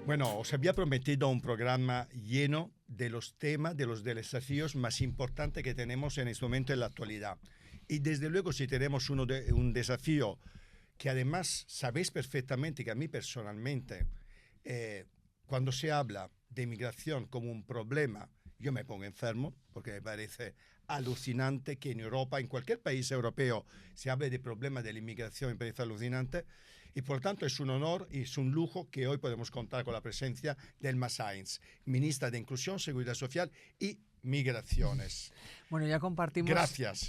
Bueno, os había prometido un programa lleno de los temas, de los desafíos más importantes que tenemos en este momento en la actualidad. Y desde luego si tenemos un desafío que además sabéis perfectamente que a mí personalmente, cuando se habla de inmigración como un problema, yo me pongo enfermo, porque me parece alucinante que en Europa, en cualquier país europeo, se hable de problemas de la inmigración, me parece alucinante. Y por lo tanto es un honor y es un lujo que hoy podemos contar con la presencia de Elma Sáenz, ministra de Inclusión, Seguridad Social y Migraciones. Bueno, ya compartimos. Gracias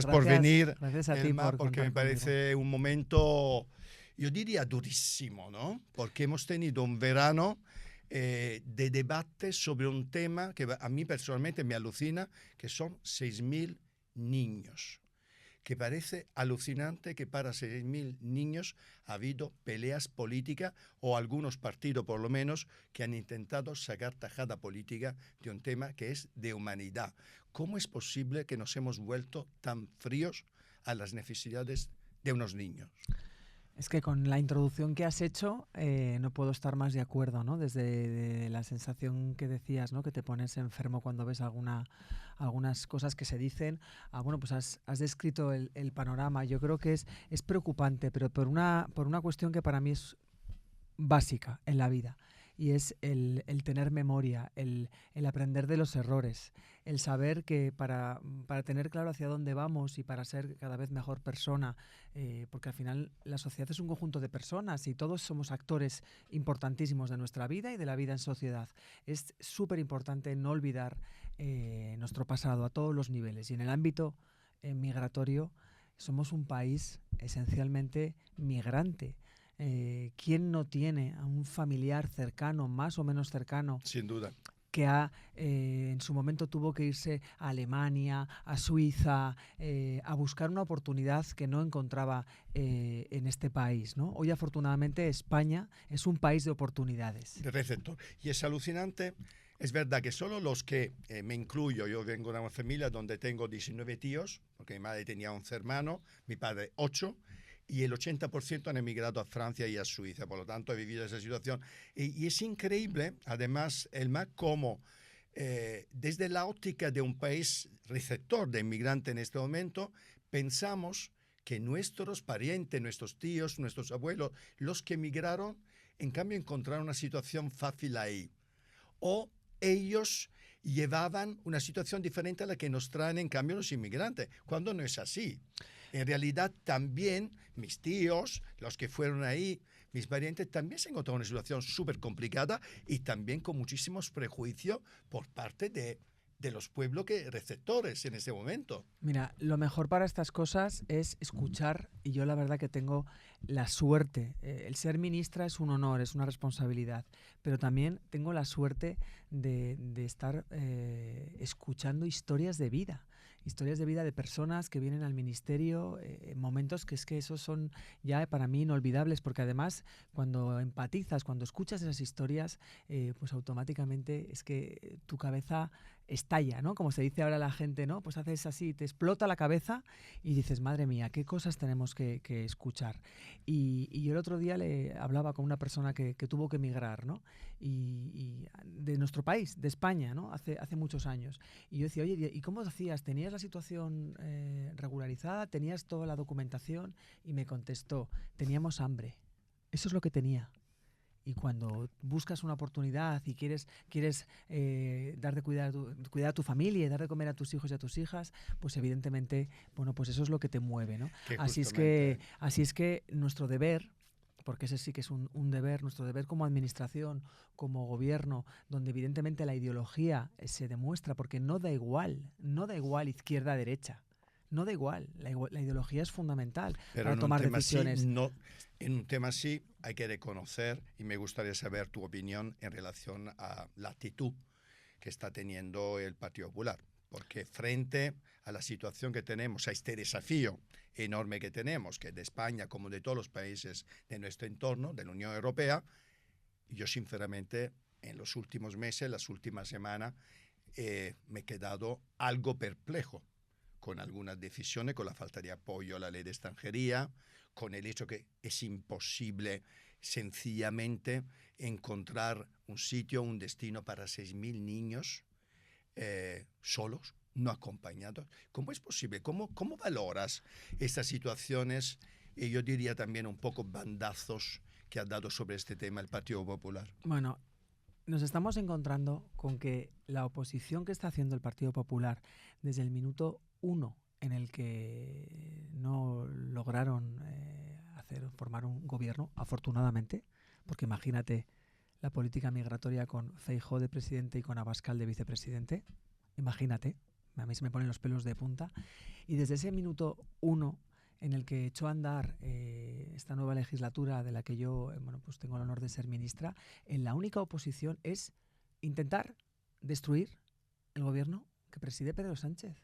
por venir, Gracias a ti Elma, por porque me contar conmigo. parece un momento, yo diría, durísimo, ¿no? Porque hemos tenido un verano de debate sobre un tema que a mí personalmente me alucina, que son 6.000 niños. Que parece alucinante que para 6.000 niños ha habido peleas políticas o algunos partidos, por lo menos, que han intentado sacar tajada política de un tema que es de humanidad. ¿Cómo es posible que nos hemos vuelto tan fríos a las necesidades de unos niños? Es que con la introducción que has hecho no puedo estar más de acuerdo, ¿no? Desde la sensación que decías, ¿no? Que te pones enfermo cuando ves algunas cosas que se dicen. Bueno, pues has descrito el panorama. Yo creo que es preocupante, pero por una cuestión que para mí es básica en la vida. Y es el tener memoria, el aprender de los errores, el saber que para tener claro hacia dónde vamos y para ser cada vez mejor persona, porque al final la sociedad es un conjunto de personas y todos somos actores importantísimos de nuestra vida y de la vida en sociedad. Es súper importante no olvidar nuestro pasado a todos los niveles. Y en el ámbito migratorio somos un país esencialmente migrante. ¿Quién no tiene a un familiar cercano, más o menos cercano? Sin duda. Que en su momento tuvo que irse a Alemania, a Suiza, a buscar una oportunidad que no encontraba en este país, ¿no? Hoy, afortunadamente, España es un país de oportunidades. De receptor. Y es alucinante. Es verdad que solo los que, me incluyo, yo vengo de una familia donde tengo 19 tíos, porque mi madre tenía 11 hermanos, mi padre 8, y el 80% han emigrado a Francia y a Suiza. Por lo tanto, he vivido esa situación. Y es increíble, además, Elma, cómo desde la óptica de un país receptor de inmigrantes en este momento, pensamos que nuestros parientes, nuestros tíos, nuestros abuelos, los que emigraron, en cambio encontraron una situación fácil ahí. O ellos llevaban una situación diferente a la que nos traen en cambio los inmigrantes, cuando no es así. En realidad también mis tíos, los que fueron ahí, mis parientes, también se encontraron en una situación súper complicada y también con muchísimos prejuicios por parte de los pueblos receptores en ese momento. Mira, lo mejor para estas cosas es escuchar, y yo la verdad que tengo la suerte. El ser ministra es un honor, es una responsabilidad, pero también tengo la suerte de estar escuchando historias de vida de personas que vienen al ministerio en momentos que es que esos son ya para mí inolvidables, porque además cuando empatizas, cuando escuchas esas historias, pues automáticamente es que tu cabeza estalla, ¿no? Como se dice ahora la gente, ¿no? Pues haces así, te explota la cabeza y dices, madre mía, qué cosas tenemos que escuchar. Y yo el otro día le hablaba con una persona que tuvo que emigrar, ¿no? Y de nuestro país, de España, ¿no? Hace muchos años. Y yo decía, oye, ¿y cómo hacías? ¿Tenías la situación regularizada? ¿Tenías toda la documentación? Y me contestó, teníamos hambre. Eso es lo que tenía. Y cuando buscas una oportunidad y quieres dar de cuidar a tu familia y dar de comer a tus hijos y a tus hijas, pues evidentemente, bueno, pues eso es lo que te mueve, ¿no? Así es que nuestro deber, porque ese sí que es un deber, nuestro deber como administración, como gobierno, donde evidentemente la ideología se demuestra, porque no da igual izquierda-derecha. No da igual, la ideología es fundamental para tomar decisiones. En un tema así hay que reconocer, y me gustaría saber tu opinión en relación a la actitud que está teniendo el Partido Popular. Porque frente a la situación que tenemos, a este desafío enorme que tenemos, que de España como de todos los países de nuestro entorno, de la Unión Europea, yo sinceramente en los últimos meses, las últimas semanas, me he quedado algo perplejo con algunas decisiones, con la falta de apoyo a la ley de extranjería, con el hecho que es imposible sencillamente encontrar un sitio, un destino para 6.000 niños solos, no acompañados. ¿Cómo es posible? ¿Cómo valoras estas situaciones? Y yo diría también un poco bandazos que ha dado sobre este tema el Partido Popular. Bueno, nos estamos encontrando con que la oposición que está haciendo el Partido Popular desde el minuto 1 en el que no lograron formar un gobierno, afortunadamente, porque imagínate la política migratoria con Feijóo de presidente y con Abascal de vicepresidente, imagínate, a mí se me ponen los pelos de punta, y desde ese minuto 1 en el que echó a andar esta nueva legislatura de la que yo pues tengo el honor de ser ministra, la única oposición es intentar destruir el gobierno que preside Pedro Sánchez.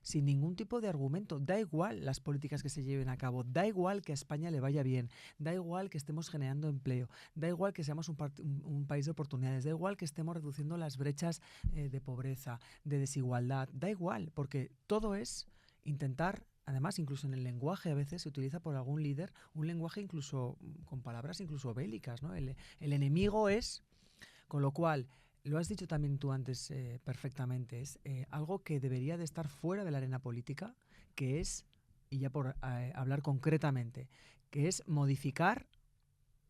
Sin ningún tipo de argumento. Da igual las políticas que se lleven a cabo, da igual que a España le vaya bien, da igual que estemos generando empleo, da igual que seamos un país de oportunidades, da igual que estemos reduciendo las brechas de pobreza, de desigualdad, da igual, porque todo es intentar. Además, incluso en el lenguaje a veces se utiliza por algún líder un lenguaje incluso con palabras incluso bélicas, ¿no? El enemigo es, con lo cual, lo has dicho también tú antes perfectamente, es algo que debería de estar fuera de la arena política, que es, y ya por hablar concretamente, que es modificar,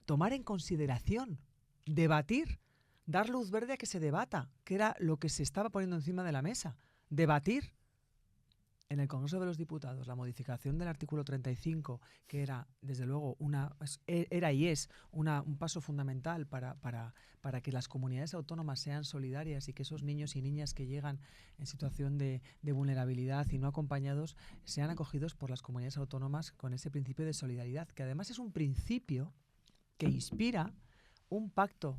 tomar en consideración, debatir, dar luz verde a que se debata, que era lo que se estaba poniendo encima de la mesa, debatir. En el Congreso de los Diputados, la modificación del artículo 35, que era, desde luego, era y es un paso fundamental para que las comunidades autónomas sean solidarias y que esos niños y niñas que llegan en situación de vulnerabilidad y no acompañados sean acogidos por las comunidades autónomas con ese principio de solidaridad, que además es un principio que inspira un pacto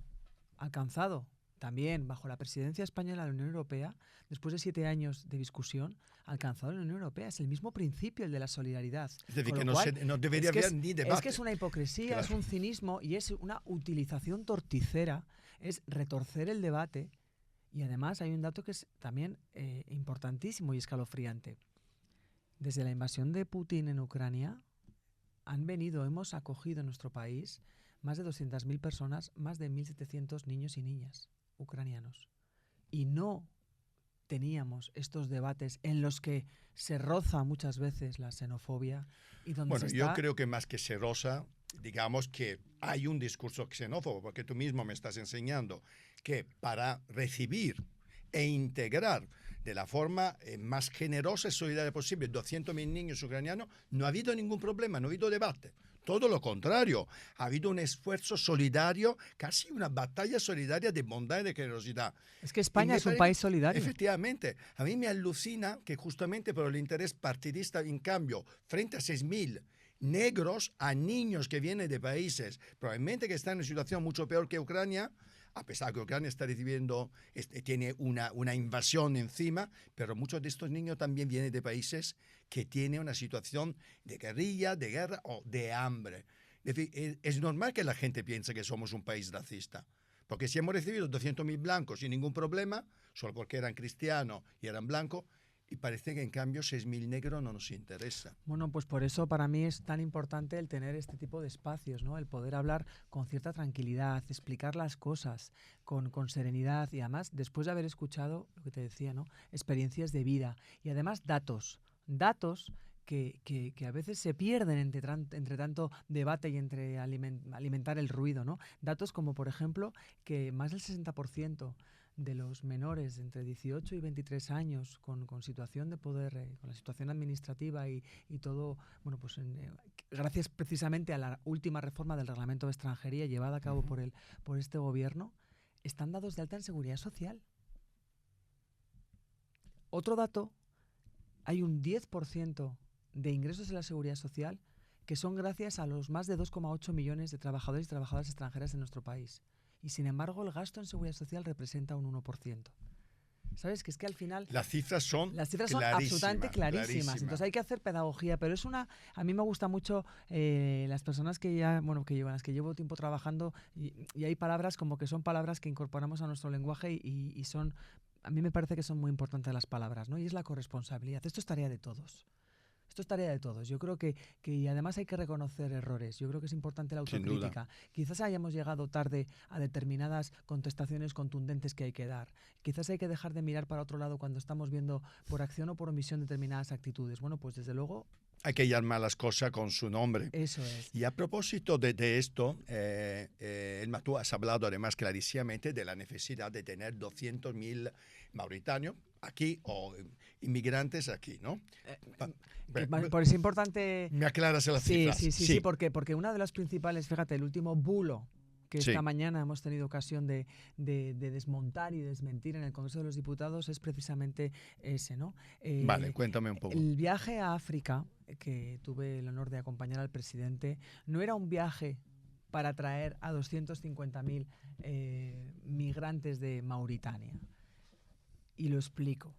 alcanzado también bajo la presidencia española de la Unión Europea, después de 7 años de discusión, alcanzado en la Unión Europea. Es el mismo principio, el de la solidaridad. Es decir, que no debería haber ni debate. Es que es una hipocresía, claro. Es un cinismo y es una utilización torticera, es retorcer el debate. Y además hay un dato que es también importantísimo y escalofriante. Desde la invasión de Putin en Ucrania, hemos acogido en nuestro país más de 200.000 personas, más de 1.700 niños y niñas ucranianos. Y no teníamos estos debates en los que se roza muchas veces la xenofobia. Y donde yo creo que más que se roza, digamos que hay un discurso xenófobo, porque tú mismo me estás enseñando que para recibir e integrar de la forma más generosa y solidaria posible 200.000 niños ucranianos, no ha habido ningún problema, no ha habido debate. Todo lo contrario, ha habido un esfuerzo solidario, casi una batalla solidaria de bondad y de generosidad. Es que España es un país solidario. Efectivamente, a mí me alucina que justamente por el interés partidista, en cambio, frente a 6.000 negros, a niños que vienen de países probablemente que están en una situación mucho peor que Ucrania, a pesar que Ucrania está recibiendo, tiene una invasión encima, pero muchos de estos niños también vienen de países que tienen una situación de guerrilla, de guerra o de hambre. Es decir, es normal que la gente piense que somos un país racista, porque si hemos recibido 200.000 blancos sin ningún problema, solo porque eran cristianos y eran blancos, y parece que en cambio 6.000 negros no nos interesa. Bueno, pues por eso para mí es tan importante el tener este tipo de espacios, ¿no? El poder hablar con cierta tranquilidad, explicar las cosas con serenidad y además después de haber escuchado, lo que te decía, ¿no? Experiencias de vida y además datos que a veces se pierden entre tanto debate y entre alimentar el ruido, ¿no? Datos como, por ejemplo, que más del 60% de los menores de entre 18 y 23 años con situación de poder, con la situación administrativa y todo, bueno, pues gracias precisamente a la última reforma del Reglamento de Extranjería llevada a cabo por este gobierno, están dados de alta en Seguridad Social. Otro dato, hay un 10% de ingresos en la Seguridad Social que son gracias a los más de 2,8 millones de trabajadores y trabajadoras extranjeras en nuestro país. Y sin embargo, el gasto en Seguridad Social representa un 1%. ¿Sabes? Que es que al final... Las cifras son absolutamente clarísimas. Entonces hay que hacer pedagogía, pero es una... A mí me gusta mucho las personas que ya, bueno, que las que llevo tiempo trabajando y hay palabras como que son palabras que incorporamos a nuestro lenguaje y son... A mí me parece que son muy importantes las palabras, ¿no? Y es la corresponsabilidad. Esto es tarea de todos. Esto es tarea de todos. Yo creo que y además hay que reconocer errores. Yo creo que es importante la Sin duda. autocrítica. Quizás hayamos llegado tarde a determinadas contestaciones contundentes que hay que dar. Quizás hay que dejar de mirar para otro lado cuando estamos viendo por acción o por omisión determinadas actitudes. Bueno, pues desde luego Hay que llamar las cosas con su nombre. eso es. Y a propósito de esto, Elma, tú has hablado además clarísimamente de la necesidad de tener 200.000 mauritanios aquí o inmigrantes aquí, ¿no? Por eso es importante. Me aclaras las Sí, cifras. sí, porque una de las principales, fíjate, el último bulo que Sí. esta mañana hemos tenido ocasión de desmontar y desmentir en el Congreso de los Diputados es precisamente ese, ¿no? Vale, cuéntame un poco. El viaje a África, que tuve el honor de acompañar al presidente, no era un viaje para traer a 250.000 migrantes de Mauritania. Y lo explico.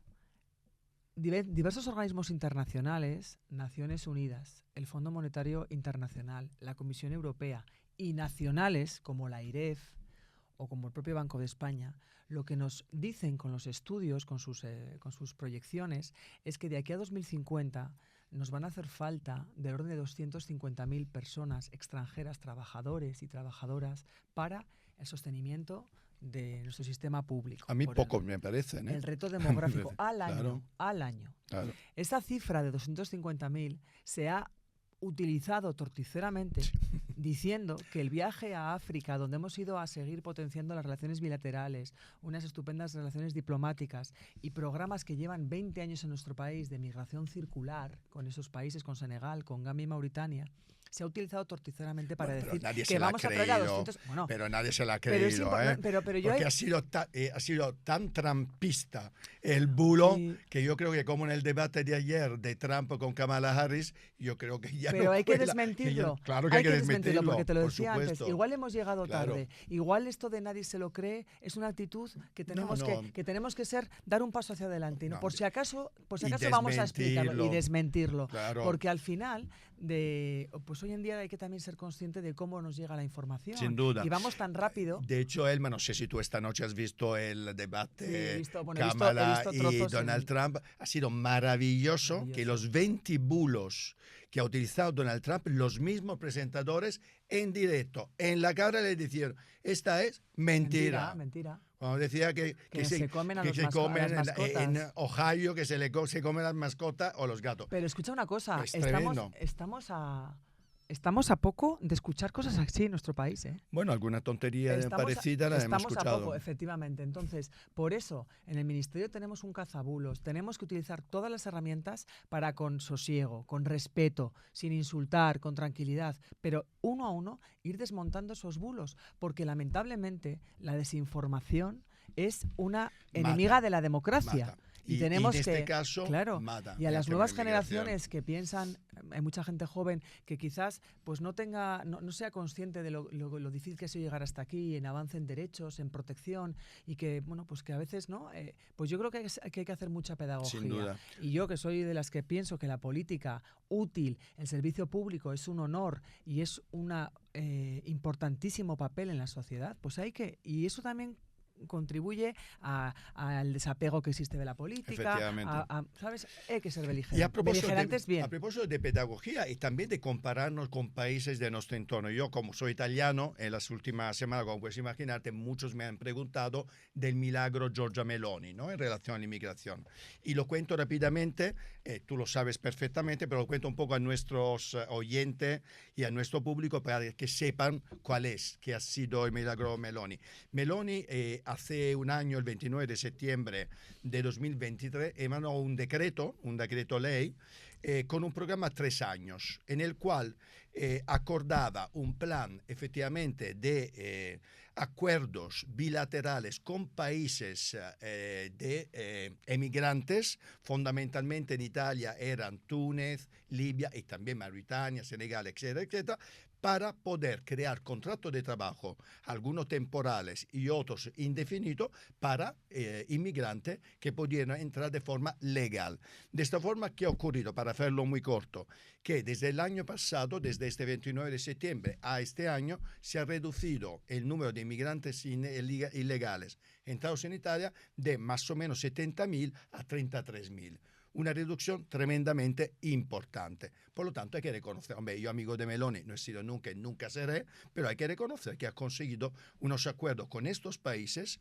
Diversos organismos internacionales, Naciones Unidas, el Fondo Monetario Internacional, la Comisión Europea y nacionales como la IREF o como el propio Banco de España, lo que nos dicen con los estudios, con sus proyecciones, es que de aquí a 2050 nos van a hacer falta del orden de 250.000 personas extranjeras, trabajadores y trabajadoras, para el sostenimiento de nuestro sistema público. A mí Por pocos me parecen, ¿eh? el reto demográfico al año, Claro. al año. Claro. Esa cifra de 250.000 se ha utilizado torticeramente diciendo que el viaje a África, donde hemos ido a seguir potenciando las relaciones bilaterales, unas estupendas relaciones diplomáticas y programas que llevan 20 años en nuestro país de migración circular con esos países, con Senegal, con Gambia y Mauritania, se ha utilizado torticeramente para Bueno, pero decir nadie que se la ha vamos a traer a creído, 200... Bueno, pero nadie se la ha pero es creído, importante, ¿eh? pero yo Porque ha sido tan trampista el bulo Sí. que yo creo que como en el debate de ayer de Trump con Kamala Harris, yo creo que ya Pero no hay que fue desmentirlo. claro que hay que desmentirlo, porque te lo por decía antes. supuesto. Igual hemos llegado Claro. tarde. Igual esto de nadie se lo cree es una actitud que tenemos, No. que tenemos que dar un paso hacia adelante. ¿no? No, Por si acaso y vamos a explicarlo y desmentirlo. Claro. Porque al final, pues hoy en día hay que también ser consciente de cómo nos llega la información. Sin duda. Y vamos tan rápido. De hecho, Elma, no sé si tú esta noche has visto el debate Sí, he visto Kamala y trozos Donald Trump. Ha sido maravilloso que los 20 bulos que ha utilizado Donald Trump, los mismos presentadores en directo, en la cara le dijeron, esta es mentira. Mentira. Cuando decía que se comen a que los se comen a las mascotas. en Ohio, que se comen las mascotas o los gatos. Pero escucha una cosa, Es tremendo. estamos a poco de escuchar cosas así en nuestro país, ¿eh? Bueno, alguna tontería parecida la hemos Estamos escuchado. a poco, efectivamente. Entonces, por eso, en el Ministerio tenemos un cazabulos. Tenemos que utilizar todas las herramientas para, con sosiego, con respeto, sin insultar, con tranquilidad, pero uno a uno ir desmontando esos bulos, porque lamentablemente la desinformación es una enemiga de la democracia. Mata. Y tenemos en este que, caso, claro, mata. y a las el tema nuevas de inmigración. generaciones que piensan, hay mucha gente joven que quizás pues no sea consciente de lo difícil que ha sido llegar hasta aquí, en avance en derechos, en protección, y que bueno, pues que a veces no, pues yo creo que hay que hacer mucha pedagogía. Sin duda. Y yo, que soy de las que pienso que la política útil, el servicio público es un honor y es un importantísimo papel en la sociedad, pues y eso también contribuye al desapego que existe de la política. Efectivamente. ¿Sabes? Hay que ser Y beligerantes bien. a propósito de pedagogía y también de compararnos con países de nuestro entorno. Yo, como soy italiano, en las últimas semanas, como puedes imaginarte, muchos me han preguntado del milagro Giorgia Meloni, ¿no? En relación a la inmigración. Y lo cuento rápidamente, tú lo sabes perfectamente, pero lo cuento un poco a nuestros oyentes y a nuestro público para que sepan qué ha sido el milagro Meloni. Meloni hace un año, el 29 de septiembre de 2023, emanó un decreto ley, con un programa 3 años, en el cual acordaba un plan efectivamente de acuerdos bilaterales con países de emigrantes, fundamentalmente en Italia eran Túnez, Libia y también Mauritania, Senegal, etcétera, etcétera, para poder crear contratos de trabajo, algunos temporales y otros indefinidos, para inmigrantes que pudieran entrar de forma legal. De esta forma, ¿qué ha ocurrido? Para hacerlo muy corto, que desde el año pasado, desde este 29 de septiembre a este año, se ha reducido el número de inmigrantes ilegales entrados en Italia de más o menos 70.000 a 33.000. una reducción tremendamente importante. Por lo tanto, hay que reconocer, hombre, yo amigo de Meloni no he sido nunca y nunca seré, pero hay que reconocer que ha conseguido unos acuerdos con estos países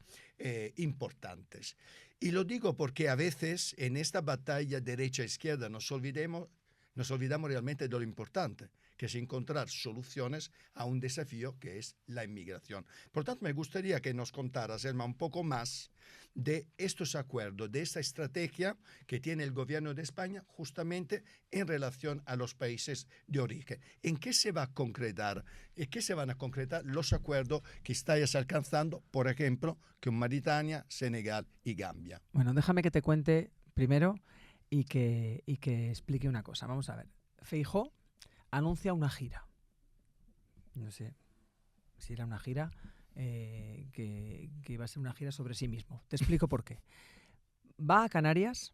importantes. Y lo digo porque a veces en esta batalla derecha-izquierda nos olvidamos realmente de lo importante, que es encontrar soluciones a un desafío que es la inmigración. Por tanto, me gustaría que nos contaras, Elma, un poco más de estos acuerdos, de esta estrategia que tiene el gobierno de España justamente en relación a los países de origen. ¿En qué se va a concretar? ¿En qué se van a concretar los acuerdos que estáis alcanzando, por ejemplo, con Mauritania, Senegal y Gambia? Bueno, déjame que te cuente primero y que explique una cosa. Vamos a ver. Feijóo anuncia una gira. No sé si era una gira que iba a ser una gira sobre sí mismo. Te explico por qué. Va a Canarias,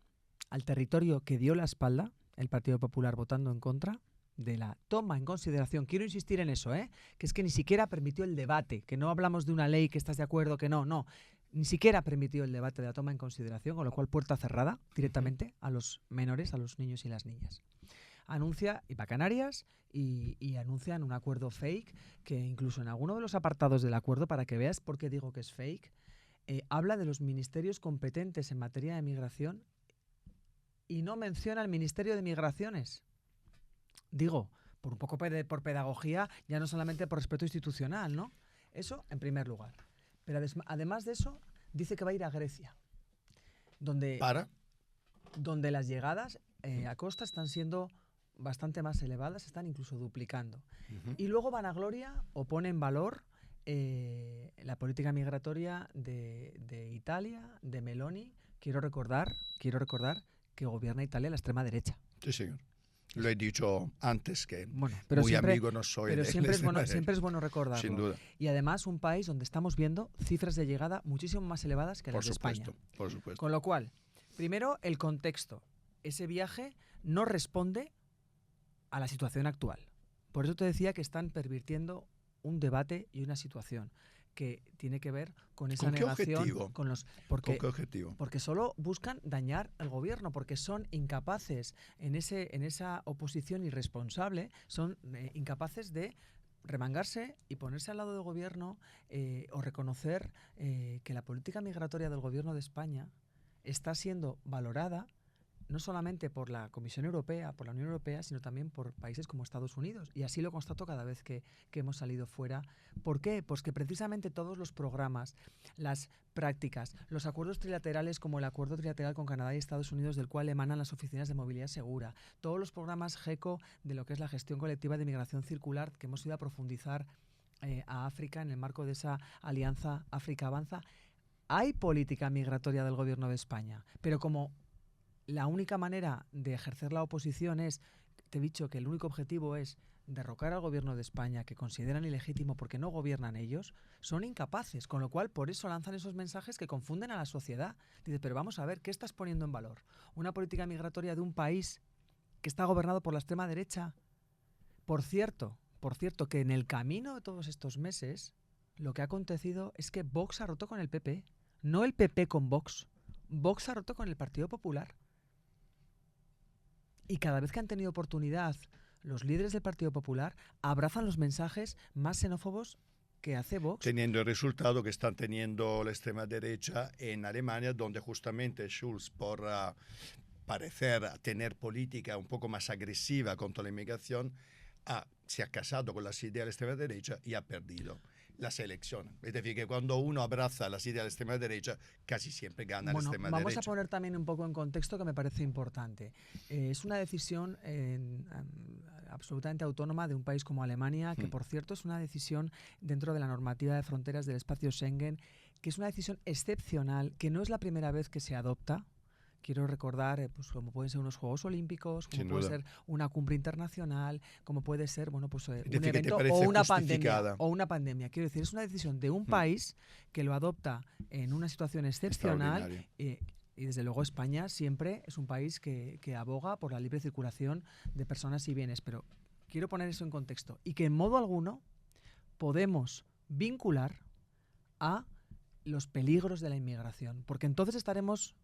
al territorio que dio la espalda, el Partido Popular votando en contra de la toma en consideración. Quiero insistir en eso, que es que ni siquiera permitió el debate, que no hablamos de una ley que estás de acuerdo, que no. Ni siquiera permitió el debate de la toma en consideración, con lo cual puerta cerrada directamente a los menores, a los niños y las niñas. Anuncia, y va a Canarias, y anuncian un acuerdo fake, que incluso en alguno de los apartados del acuerdo, para que veas por qué digo que es fake, habla de los ministerios competentes en materia de migración y no menciona el Ministerio de Migraciones. Digo, por un poco por pedagogía, ya no solamente por respeto institucional, ¿no? Eso en primer lugar. Pero además de eso, dice que va a ir a Grecia, donde las llegadas a costa están siendo bastante más elevadas, están incluso duplicando. Y luego vanagloria o pone en valor la política migratoria de Italia, de Meloni. Quiero recordar que gobierna Italia la extrema derecha. Sí, señor. Lo he dicho antes, que pero muy siempre, amigo no soy. Pero siempre es bueno recordarlo. Sin duda. Y además un país donde estamos viendo cifras de llegada muchísimo más elevadas que las de España. Por supuesto. Con lo cual, primero, el contexto. Ese viaje no responde a la situación actual. Por eso te decía que están pervirtiendo un debate y una situación que tiene que ver con esa negación. ¿Con qué objetivo? Porque solo buscan dañar al gobierno, porque son incapaces en esa oposición irresponsable, son incapaces de remangarse y ponerse al lado del gobierno o reconocer que la política migratoria del gobierno de España está siendo valorada no solamente por la Comisión Europea, por la Unión Europea, sino también por países como Estados Unidos. Y así lo constato cada vez que hemos salido fuera. ¿Por qué? Pues que precisamente todos los programas, las prácticas, los acuerdos trilaterales como el acuerdo trilateral con Canadá y Estados Unidos, del cual emanan las oficinas de movilidad segura, todos los programas GECO de lo que es la gestión colectiva de migración circular, que hemos ido a profundizar a África en el marco de esa alianza África Avanza. Hay política migratoria del gobierno de España, pero como la única manera de ejercer la oposición es, te he dicho que el único objetivo es derrocar al gobierno de España, que consideran ilegítimo porque no gobiernan ellos, son incapaces, con lo cual por eso lanzan esos mensajes que confunden a la sociedad. Dice, pero vamos a ver, ¿qué estás poniendo en valor? ¿Una política migratoria de un país que está gobernado por la extrema derecha? Por cierto, que en el camino de todos estos meses, lo que ha acontecido es que Vox ha roto con el PP, no el PP con Vox. Vox ha roto con el Partido Popular. Y cada vez que han tenido oportunidad, los líderes del Partido Popular abrazan los mensajes más xenófobos que hace Vox. Teniendo el resultado que están teniendo la extrema derecha en Alemania, donde justamente Schulz, por parecer tener política un poco más agresiva contra la inmigración, se ha casado con las ideas de la extrema derecha y ha perdido las elecciones. Es decir, que cuando uno abraza las ideas de la extrema derecha, casi siempre gana la extrema derecha. Vamos a poner también un poco en contexto que me parece importante. Es una decisión absolutamente autónoma de un país como Alemania, que por cierto es una decisión dentro de la normativa de fronteras del espacio Schengen, que es una decisión excepcional, que no es la primera vez que se adopta. Quiero recordar, pues como pueden ser unos Juegos Olímpicos, como puede ser una cumbre internacional, como puede ser, un evento o una pandemia. Quiero decir, es una decisión de un país que lo adopta en una situación excepcional y desde luego España siempre es un país que aboga por la libre circulación de personas y bienes. Pero quiero poner eso en contexto y que en modo alguno podemos vincular a los peligros de la inmigración, porque entonces estaremos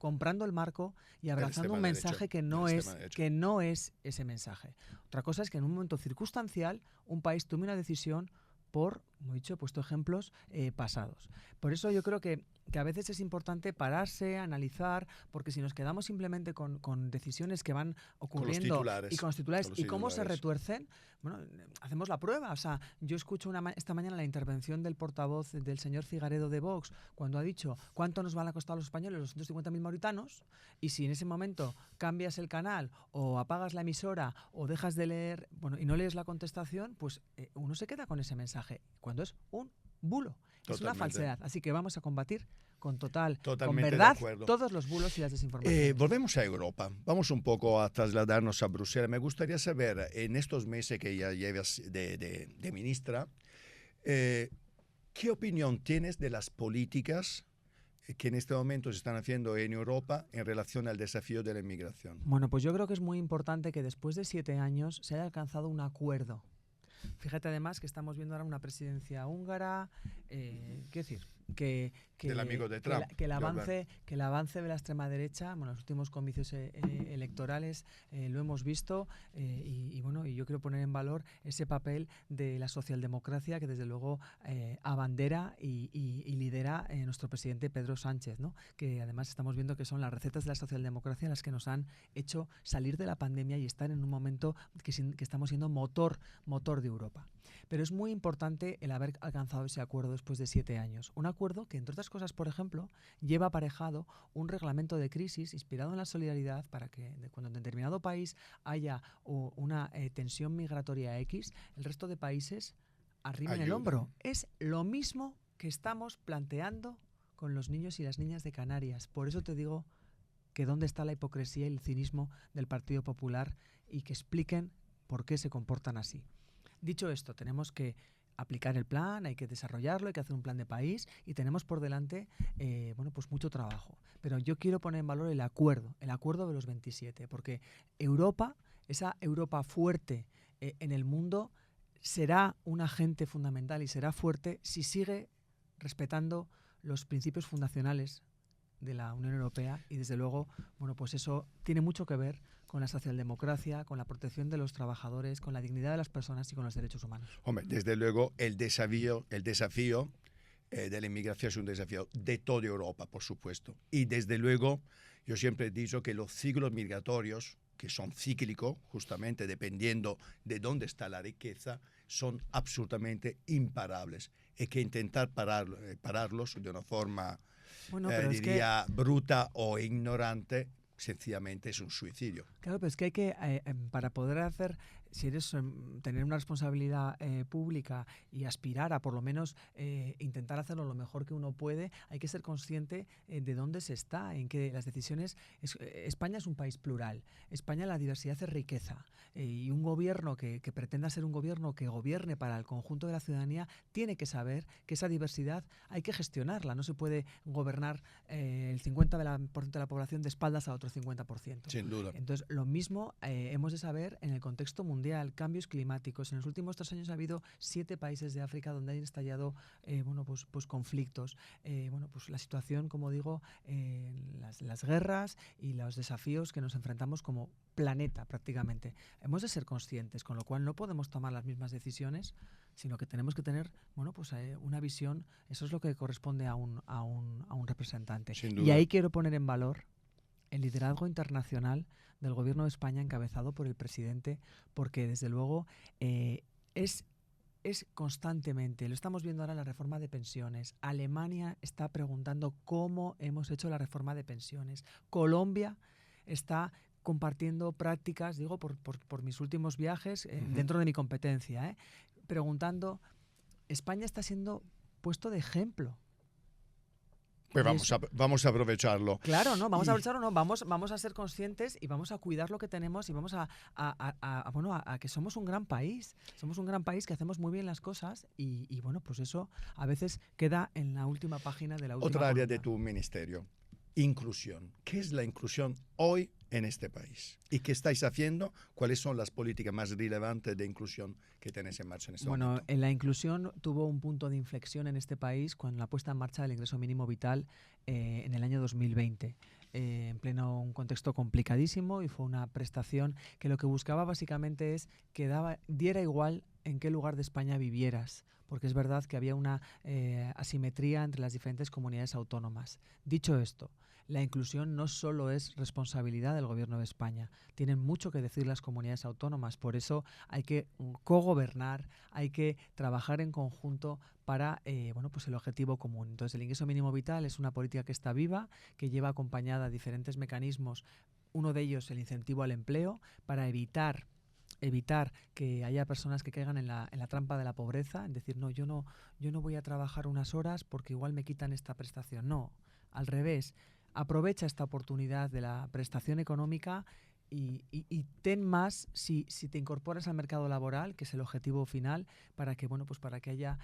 comprando el marco y Del abrazando extrema un derecha, mensaje del que no es ese mensaje. Otra cosa es que en un momento circunstancial un país tome una decisión por, como he dicho, he puesto ejemplos pasados. Por eso yo creo que a veces es importante pararse, analizar, porque si nos quedamos simplemente con decisiones que van ocurriendo y con los titulares y cómo se retuercen, bueno, hacemos la prueba. O sea, yo escucho esta mañana la intervención del portavoz del señor Figaredo de Vox cuando ha dicho cuánto nos van a costar a los españoles los 150.000 mauritanos, y si en ese momento cambias el canal o apagas la emisora o dejas de leer, bueno, y no lees la contestación, pues uno se queda con ese mensaje, cuando es un bulo. Es una falsedad. Así que vamos a combatir con verdad, todos los bulos y las desinformaciones. Volvemos a Europa. Vamos un poco a trasladarnos a Bruselas. Me gustaría saber, en estos meses que ya llevas de ministra, ¿qué opinión tienes de las políticas que en este momento se están haciendo en Europa en relación al desafío de la inmigración? Bueno, pues yo creo que es muy importante que después de 7 años se haya alcanzado un acuerdo. Fíjate además que estamos viendo ahora una presidencia húngara, quiero decir, del amigo de Trump, que el avance de la extrema derecha, bueno, los últimos comicios electorales lo hemos visto, y bueno, y yo quiero poner en valor ese papel de la socialdemocracia que desde luego abandera y lidera nuestro presidente Pedro Sánchez, ¿no? Que además estamos viendo que son las recetas de la socialdemocracia las que nos han hecho salir de la pandemia y estar en un momento que estamos siendo motor de Europa. Pero es muy importante el haber alcanzado ese acuerdo después de 7 años. Un acuerdo que, entre otras cosas, por ejemplo, lleva aparejado un reglamento de crisis inspirado en la solidaridad para que cuando en determinado país haya una tensión migratoria X, el resto de países arrimen el hombro. Es lo mismo que estamos planteando con los niños y las niñas de Canarias. Por eso te digo que dónde está la hipocresía y el cinismo del Partido Popular y que expliquen por qué se comportan así. Dicho esto, tenemos que aplicar el plan, hay que desarrollarlo, hay que hacer un plan de país y tenemos por delante pues mucho trabajo. Pero yo quiero poner en valor el acuerdo de los 27, porque Europa, esa Europa fuerte en el mundo, será un agente fundamental y será fuerte si sigue respetando los principios fundacionales de la Unión Europea y desde luego, bueno, pues eso tiene mucho que ver con la socialdemocracia, con la protección de los trabajadores, con la dignidad de las personas y con los derechos humanos. Hombre, desde luego el desafío de la inmigración es un desafío de toda Europa, por supuesto. Y desde luego, yo siempre he dicho que los ciclos migratorios, que son cíclicos, justamente dependiendo de dónde está la riqueza, son absolutamente imparables. Hay que intentar pararlos de una forma, diría, bruta o ignorante. Sencillamente es un suicidio. Claro, pero es que hay que, para poder hacer, si eres tener una responsabilidad pública y aspirar a por lo menos intentar hacerlo lo mejor que uno puede, hay que ser consciente de dónde se está, en que las decisiones... España es un país plural. España, la diversidad es riqueza. Y un gobierno que pretenda ser un gobierno que gobierne para el conjunto de la ciudadanía tiene que saber que esa diversidad hay que gestionarla. No se puede gobernar el 50% de la población de espaldas a otro 50%. Sin duda. Entonces, lo mismo hemos de saber en el contexto mundial, cambios climáticos. En los últimos 3 años ha habido 7 países de África donde han estallado pues conflictos. Pues la situación, como digo, las guerras y los desafíos que nos enfrentamos como planeta prácticamente. Hemos de ser conscientes, con lo cual no podemos tomar las mismas decisiones, sino que tenemos que tener una visión. Eso es lo que corresponde a un representante. Sin duda. Y ahí quiero poner en valor el liderazgo internacional del Gobierno de España encabezado por el presidente, porque desde luego es constantemente, lo estamos viendo ahora en la reforma de pensiones. Alemania está preguntando cómo hemos hecho la reforma de pensiones. Colombia está compartiendo prácticas, digo, por mis últimos viajes, dentro de mi competencia, preguntando. España está siendo puesto de ejemplo. Pues vamos a aprovecharlo. Claro, ¿no? Vamos a aprovecharlo, ¿no? Vamos a ser conscientes y vamos a cuidar lo que tenemos y vamos a que somos un gran país. Somos un gran país que hacemos muy bien las cosas y bueno, pues eso a veces queda en la última página de la última Otra área columna. de tu ministerio, inclusión. ¿Qué es la inclusión hoy en este país? ¿Y qué estáis haciendo? ¿Cuáles son las políticas más relevantes de inclusión que tenéis en marcha en este momento? Bueno, la inclusión tuvo un punto de inflexión en este país con la puesta en marcha del ingreso mínimo vital en el año 2020. en pleno un contexto complicadísimo, y fue una prestación que lo que buscaba básicamente es que diera igual en qué lugar de España vivieras, porque es verdad que había una asimetría entre las diferentes comunidades autónomas. Dicho esto, la inclusión no solo es responsabilidad del Gobierno de España, tienen mucho que decir las comunidades autónomas, por eso hay que cogobernar, hay que trabajar en conjunto para pues el objetivo común. Entonces, el ingreso mínimo vital es una política que está viva, que lleva acompañada diferentes mecanismos, uno de ellos el incentivo al empleo, para evitar que haya personas que caigan en la trampa de la pobreza, en decir, no, yo no voy a trabajar unas horas porque igual me quitan esta prestación. No, al revés, aprovecha esta oportunidad de la prestación económica y ten más si te incorporas al mercado laboral, que es el objetivo final, para que para que haya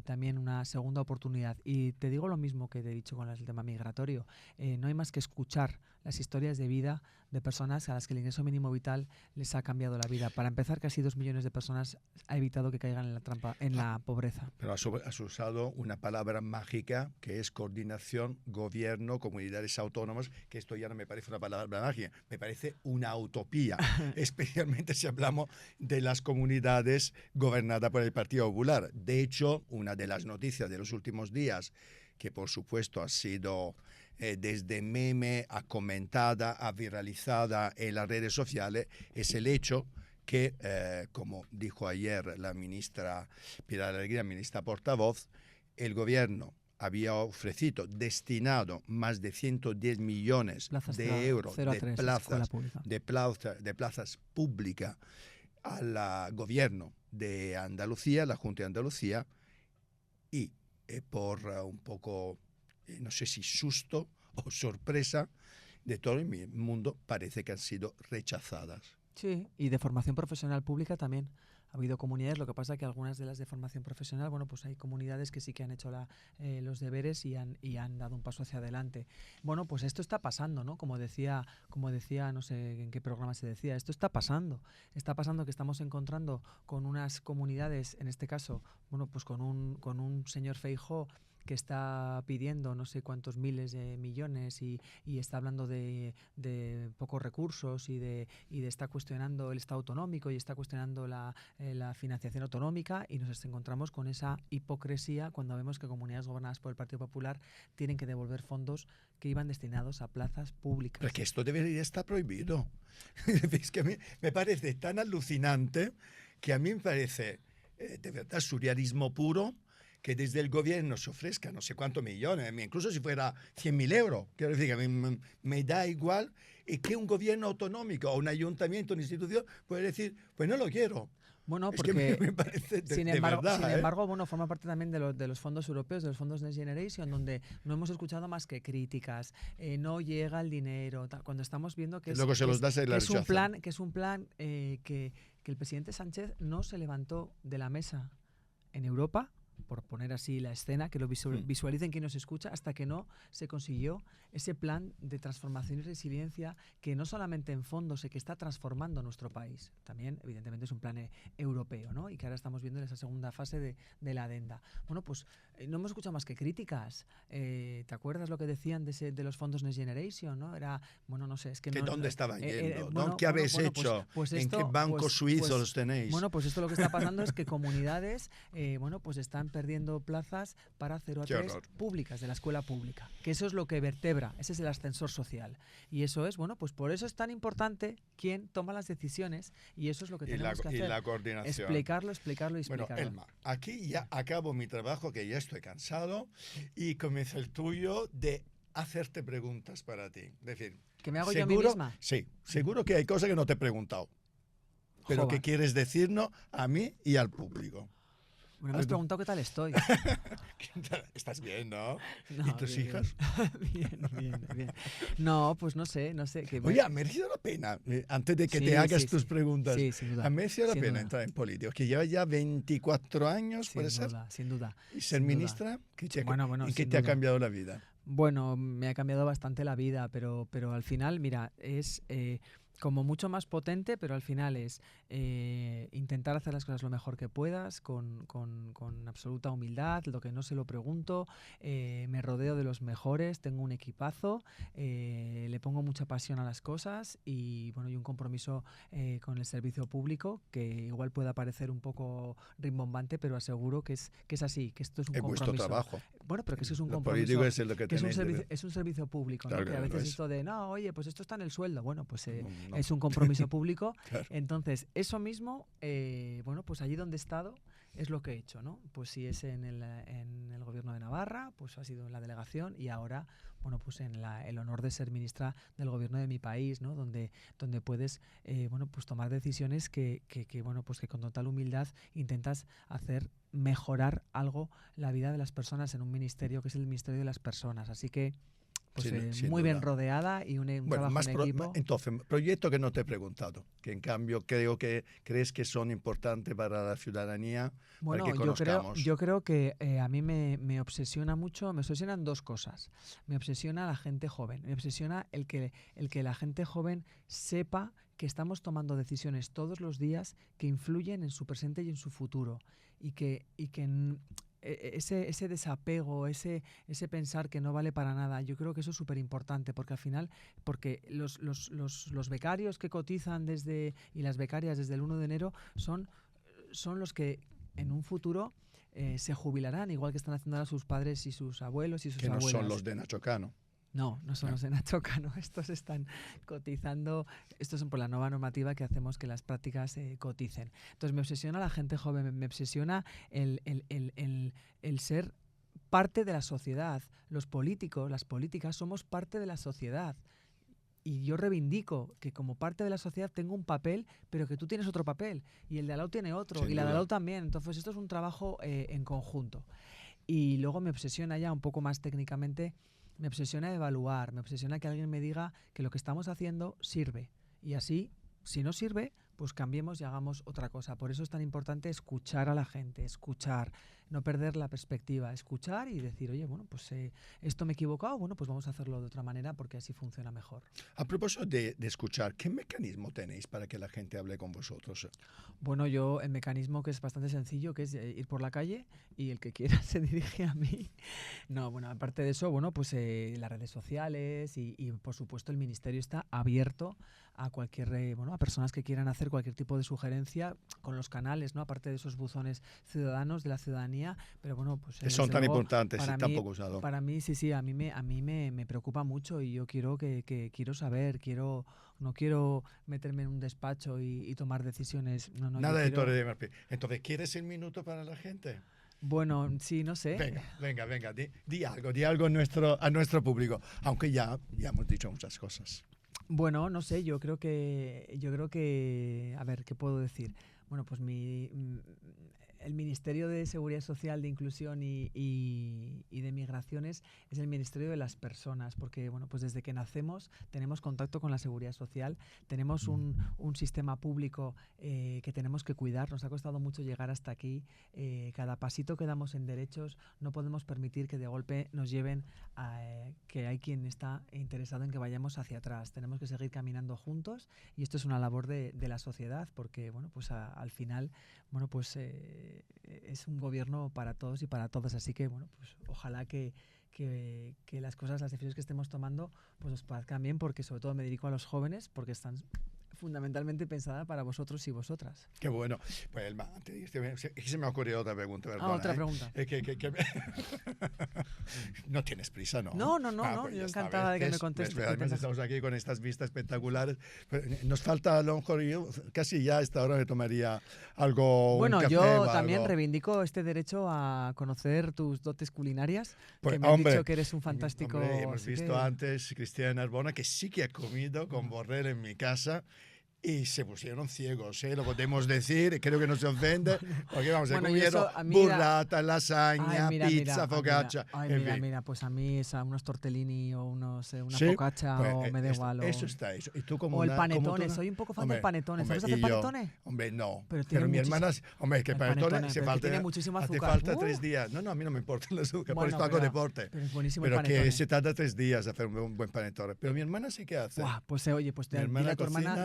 también una segunda oportunidad. Y te digo lo mismo que te he dicho con el tema migratorio, no hay más que escuchar las historias de vida de personas a las que el ingreso mínimo vital les ha cambiado la vida. Para empezar, casi 2 millones de personas ha evitado que caigan en la trampa, en la pobreza. Pero has usado una palabra mágica que es coordinación, gobierno, comunidades autónomas, que esto ya no me parece una palabra mágica, me parece una utopía, especialmente si hablamos de las comunidades gobernadas por el Partido Popular. De hecho, una de las noticias de los últimos días, que por supuesto ha sido desde meme a comentada, a viralizada en las redes sociales, es el hecho que, como dijo ayer la ministra Pilar Alegría, ministra portavoz, el gobierno había destinado más de 110 millones de euros de plazas públicas al gobierno de Andalucía, la Junta de Andalucía, y por un poco, no sé si susto o sorpresa de todo el mundo, parece que han sido rechazadas. Sí, y de formación profesional pública también. Ha habido comunidades, lo que pasa que algunas de las de formación profesional, pues hay comunidades que sí que han hecho los deberes y han dado un paso hacia adelante. Bueno, pues esto está pasando, ¿no? Como decía, no sé en qué programa se decía, esto está pasando que estamos encontrando con unas comunidades, en este caso, pues con un señor Feijóo que está pidiendo no sé cuántos miles de millones y está hablando de pocos recursos y está cuestionando el Estado autonómico y está cuestionando la financiación autonómica, y nos encontramos con esa hipocresía cuando vemos que comunidades gobernadas por el Partido Popular tienen que devolver fondos que iban destinados a plazas públicas. Pero que esto debería estar prohibido. Es que a mí me parece tan alucinante, que a mí me parece de verdad surrealismo puro, que desde el gobierno se ofrezca no sé cuántos millones, incluso si fuera 100.000 euros, quiero decir que a mí me da igual, y que un gobierno autonómico o un ayuntamiento, una institución puede decir, pues no lo quiero. Bueno, es porque que me parece sin embargo, forma parte también de los fondos europeos, de los fondos Next Generation, donde no hemos escuchado más que críticas, no llega el dinero, cuando estamos viendo que es un plan que el presidente Sánchez no se levantó de la mesa en Europa, por poner así la escena, que lo visualicen quien nos escucha, hasta que no se consiguió ese plan de transformación y resiliencia, que no solamente en fondos, que está transformando nuestro país, también evidentemente es un plan europeo, ¿no? Y que ahora estamos viendo en esa segunda fase de la adenda. Bueno, pues no hemos escuchado más que críticas. ¿Te acuerdas lo que decían de los fondos Next Generation, no? Era, no sé, es que no, ¿dónde estaban yendo? ¿Qué habéis hecho? ¿En qué banco suizo los tenéis? Bueno, pues esto lo que está pasando es que comunidades, pues están perdiendo plazas para 0 a 3 públicas, de la escuela pública, que eso es lo que vertebra, ese es el ascensor social, y eso es, pues por eso es tan importante quién toma las decisiones, y eso es lo que tenemos que hacer, y la coordinación. explicarlo. Bueno, Elma, aquí ya acabo mi trabajo, que ya estoy cansado, y comienza el tuyo de hacerte preguntas para ti. Es decir, ¿que me hago yo a mí misma? Sí, seguro que hay cosas que no te he preguntado, pero que quieres decirnos a mí y al público. Bueno, me has preguntado qué tal estoy. Estás bien, ¿no? No, ¿Y tus hijas? Bien. No, pues no sé. Oye, ¿ha merecido la pena, antes de que te hagas tus preguntas, sí, sin duda, ha merecido la pena entrar en política? Que llevas ya 24 años, ¿puede ser? Sin duda. ¿Y ser ministra? ¿Qué te ha cambiado la vida? Bueno, me ha cambiado bastante la vida, pero al final, mira, es como mucho más potente, pero al final es intentar hacer las cosas lo mejor que puedas, con absoluta humildad, lo que no se lo pregunto, me rodeo de los mejores, tengo un equipazo, le pongo mucha pasión a las cosas y bueno, y un compromiso con el servicio público, que igual pueda parecer un poco rimbombante, pero aseguro que es así, que esto es un compromiso. Vuestro trabajo. Bueno, pero que eso es un Lo compromiso. político es lo que tenéis. Es un servicio público, ¿no? Claro Que a que lo veces es. esto de, no, oye, pues esto está en el sueldo. Bueno, pues No. es un compromiso público. Claro. Entonces, eso mismo, bueno, pues allí donde he estado es lo que he hecho, ¿no? Pues si es en el gobierno de Navarra, pues ha sido en la delegación y ahora, bueno, pues en el honor de ser ministra del gobierno de mi país, ¿no? Donde puedes, bueno, pues tomar decisiones que, bueno, pues que con total humildad intentas hacer mejorar algo la vida de las personas en un ministerio que es el Ministerio de las Personas. Así que pues sin muy duda. bien rodeada y un trabajo en equipo. Entonces, proyecto que no te he preguntado, que en cambio creo que crees que son importantes para la ciudadanía, Bueno, para que conozcamos. yo creo que a mí me obsesiona mucho, me obsesionan dos cosas. Me obsesiona la gente joven, me obsesiona el que la gente joven sepa que estamos tomando decisiones todos los días que influyen en su presente y en su futuro y que ese desapego, ese pensar que no vale para nada, yo creo que eso es súper importante, porque al final, porque los becarios que cotizan y las becarias desde el 1 de enero son los que en un futuro se jubilarán, igual que están haciendo ahora sus padres y sus abuelos y sus abuelas. Que no son los de Nacho Cano. No son los de Nacho Cano. Estos están cotizando, estos son por la nueva normativa que hacemos que las prácticas coticen. Entonces me obsesiona la gente joven, me obsesiona el ser parte de la sociedad. Los políticos, las políticas, somos parte de la sociedad. Y yo reivindico que como parte de la sociedad tengo un papel, pero que tú tienes otro papel, y el de al lado tiene otro, Sin y la de al duda. lado también. Entonces esto es un trabajo en conjunto. Y luego me obsesiona ya un poco más técnicamente, me obsesiona evaluar, me obsesiona que alguien me diga que lo que estamos haciendo sirve. Y así, si no sirve, pues cambiemos y hagamos otra cosa. Por eso es tan importante escuchar a la gente, escuchar, no perder la perspectiva, escuchar y decir, oye, bueno, pues esto me he equivocado, bueno, pues vamos a hacerlo de otra manera porque así funciona mejor. A propósito de escuchar, ¿qué mecanismo tenéis para que la gente hable con vosotros? Bueno, el mecanismo que es bastante sencillo, que es ir por la calle y el que quiera se dirige a mí. No, bueno, aparte de eso, bueno, pues las redes sociales y por supuesto el ministerio está abierto a cualquier, a personas que quieran hacer cualquier tipo de sugerencia con los canales, ¿no? Aparte de esos buzones ciudadanos de la ciudadanía, pero bueno, pues Que son tan luego, importantes y tan poco usados. Para mí, sí, a mí me preocupa mucho y yo quiero quiero saber, no quiero meterme en un despacho y tomar decisiones. No, Nada de Torre de Marfil. Entonces, ¿quieres el minuto para la gente? Bueno, sí, no sé. Venga, di algo a nuestro público, aunque ya hemos dicho muchas cosas. Bueno, no sé, yo creo que, a ver, ¿qué puedo decir? Bueno, pues el Ministerio de Seguridad Social, de Inclusión y de Migraciones es el Ministerio de las Personas, porque bueno, pues desde que nacemos tenemos contacto con la Seguridad Social, tenemos un sistema público que tenemos que cuidar, nos ha costado mucho llegar hasta aquí, cada pasito que damos en derechos no podemos permitir que de golpe nos lleven a que hay quien está interesado en que vayamos hacia atrás, tenemos que seguir caminando juntos y esto es una labor de la sociedad, porque bueno, pues al final, bueno, pues es un gobierno para todos y para todas, así que bueno, pues ojalá que las cosas, las decisiones que estemos tomando, pues os parezcan bien, porque sobre todo me dirijo a los jóvenes, porque están fundamentalmente pensadas para vosotros y vosotras. Qué bueno. Pues Elma, se me ha ocurrido otra pregunta, perdona. Otra pregunta. No tienes prisa, ¿no? No, Pues yo encantada de que me contestes. Además estamos aquí con estas vistas espectaculares. Nos falta, a lo mejor, yo casi ya a esta hora me tomaría algo. Bueno, un café, yo o también algo. reivindico este derecho a conocer tus dotes culinarias, Pues, que me han hombre, dicho que eres un fantástico. Hombre, hemos así visto antes Cristina Narbona, que sí que ha comido con Borrell en mi casa. y se pusieron ciegos, ¿eh? Lo podemos decir, creo que no se ofende, porque vamos, Bueno, he y eso, comido mira, burrata, lasaña, ay, mira, pizza, mira, focaccia, ay, en mira, fin. mira, pues a mí unos tortellini o una Sí, focaccia pues, o me da igual. eso está hecho. Y tú como O el una, como panetone, toda- soy un poco fan hombre, del panetone. hombre, ¿Sabes hacer y yo, panetone? hombre, no. Pero Pero tiene mi muchísimo- hermana, hombre, es que el panetone panetone, se pero que falta, tiene muchísimo hace azúcar. falta 3 días. No, a mí no me importa el azúcar, por Bueno, esto hago deporte. pero es buenísimo el Pero que panetone. se tarda 3 días hacer un buen panetone. Pero mi hermana sí que hace. Buah, pues oye, pues Mi hermana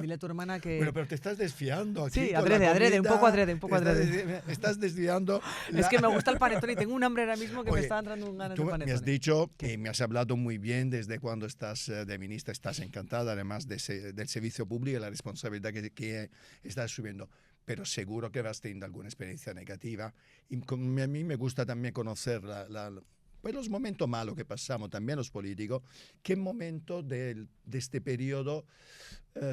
dile a tu hermana que... Bueno, pero te estás desfiando aquí. Sí, con adrede, la adrede, un comida. poco adrede, un poco Estás adrede. Estás desviando. Es que me gusta el panetone y tengo un hambre ahora mismo que me Oye, está entrando un ganas Tú de me panetone. has dicho ¿Qué? y me has hablado muy bien desde cuando estás de ministra, estás encantada además del servicio público y la responsabilidad que estás subiendo, pero seguro que vas teniendo alguna experiencia negativa. Y a mí me gusta también conocer pues los momentos malos que pasamos, también los políticos. ¿Qué momento de este periodo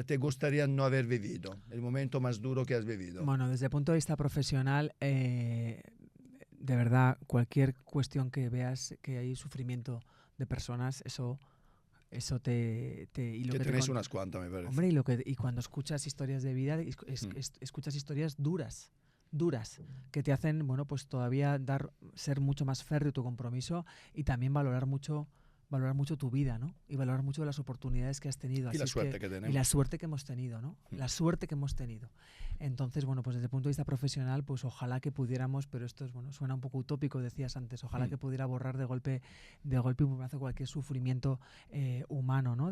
te gustaría no haber vivido? El momento más duro que has vivido. Bueno, desde el punto de vista profesional, de verdad, cualquier cuestión que veas que hay sufrimiento de personas, eso te y lo que que te tenés unas cuantas, me parece. hombre, y cuando escuchas historias de vida, escuchas historias duras que te hacen, bueno, pues todavía ser mucho más férreo tu compromiso y también valorar mucho tu vida, ¿no? Y valorar mucho las oportunidades que has tenido. Y la suerte que tenemos. Y la suerte que hemos tenido, ¿no? La suerte que hemos tenido. Entonces, bueno, pues desde el punto de vista profesional, pues ojalá que pudiéramos, pero esto es, bueno, suena un poco utópico, decías antes, ojalá que pudiera borrar de golpe y porrazo cualquier sufrimiento humano, ¿no?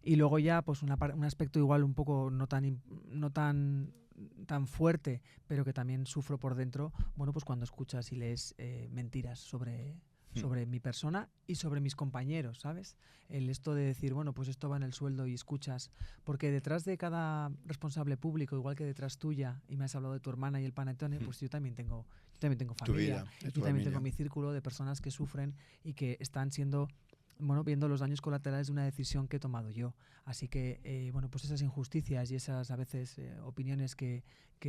Y luego ya, pues un aspecto igual un poco no tan fuerte, pero que también sufro por dentro, bueno, pues cuando escuchas y lees mentiras sobre mi persona y sobre mis compañeros, ¿sabes? Esto de decir, bueno, pues esto va en el sueldo y escuchas, porque detrás de cada responsable público, igual que detrás tuya, y me has hablado de tu hermana y el panetone, pues yo también tengo familia, yo también tengo mi círculo de personas que sufren y que están siendo, bueno, viendo los daños colaterales de una decisión que he tomado yo. Así que, bueno, pues esas injusticias y esas a veces opiniones que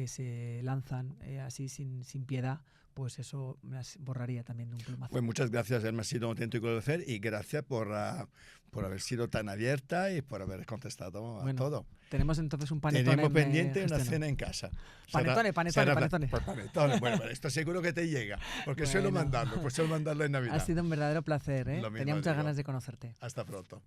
se lanzan así sin piedad, pues eso me borraría también de un plumazo. Pues muchas gracias, me ha sido un auténtico placer y gracias por haber sido tan abierta y por haber contestado a todo. Tenemos entonces un panetone. Tenemos pendiente una cena en casa. Panetone. Bueno, esto seguro que te llega, porque suelo mandarlo en Navidad. Ha sido un verdadero placer, ¿eh? Tenía muchas ganas de conocerte. Hasta pronto.